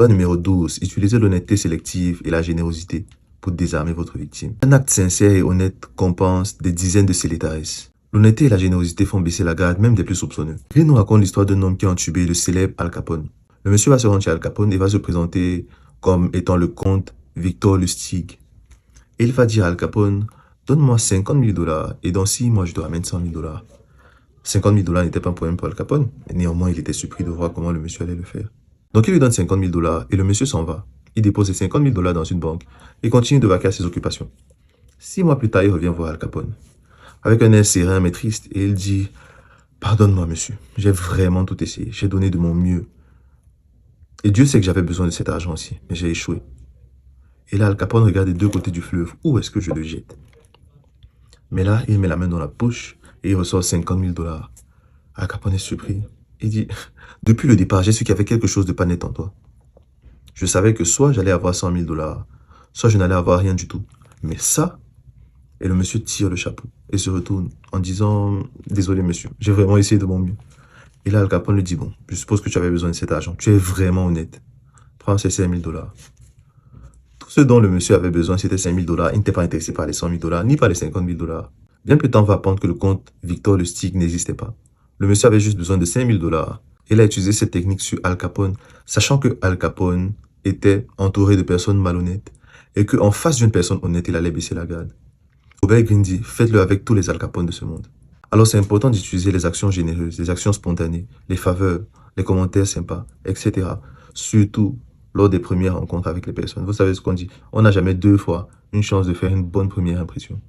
Loi numéro 12. Utilisez l'honnêteté sélective et la générosité pour désarmer votre victime. Un acte sincère et honnête compense des dizaines de sélétaristes. L'honnêteté et la générosité font baisser la garde même des plus soupçonneux. Green nous raconte l'histoire d'un homme qui a entubé le célèbre Al Capone. Le monsieur va se rendre chez Al Capone et va se présenter comme étant le comte Victor Lustig. Et il va dire à Al Capone, donne-moi 50 000 $ et dans 6 mois je te ramène 100 000 $. 50 000 $ n'était pas un problème pour Al Capone, mais néanmoins il était surpris de voir comment le monsieur allait le faire. Donc il lui donne 50 000 $ et le monsieur s'en va. Il dépose les 50 000 $ dans une banque et continue de vaquer à ses occupations. 6 mois plus tard, il revient voir Al Capone avec un air serein mais triste et il dit, pardonne-moi monsieur, j'ai vraiment tout essayé, j'ai donné de mon mieux. Et Dieu sait que j'avais besoin de cet argent aussi, mais j'ai échoué. Et là, Al Capone regarde des deux côtés du fleuve. Où est-ce que je le jette? Mais là, il met la main dans la poche et il ressort 50 000 $. Al Capone est surpris. Il dit, depuis le départ, j'ai su qu'il y avait quelque chose de pas net en toi. Je savais que soit j'allais avoir 100 000 $, soit je n'allais avoir rien du tout. Mais ça, et le monsieur tire le chapeau et se retourne en disant, désolé monsieur, j'ai vraiment essayé de mon mieux. Et là, Al Capone lui dit, bon, je suppose que tu avais besoin de cet argent. Tu es vraiment honnête. Prends ces 5 000 $. Tout ce dont le monsieur avait besoin, c'était 5 000 $. Il n'était pas intéressé par les 100 000 $, ni par les 50 000 $. Bien plus tard, on va apprendre que le comte Victor Lustig n'existait pas. Le monsieur avait juste besoin de 5 000 $. Il a utilisé cette technique sur Al Capone, sachant que Al Capone était entouré de personnes malhonnêtes et qu'en face d'une personne honnête, il allait baisser la garde. Robert Greene dit, faites-le avec tous les Al Capone de ce monde. Alors c'est important d'utiliser les actions généreuses, les actions spontanées, les faveurs, les commentaires sympas, etc. Surtout lors des premières rencontres avec les personnes. Vous savez ce qu'on dit, on n'a jamais deux fois une chance de faire une bonne première impression.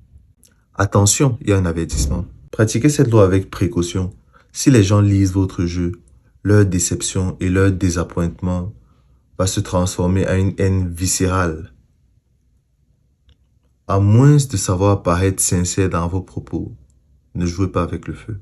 Attention, il y a un avertissement. Pratiquez cette loi avec précaution. Si les gens lisent votre jeu, leur déception et leur désappointement va se transformer en une haine viscérale. À moins de savoir paraître sincère dans vos propos, ne jouez pas avec le feu.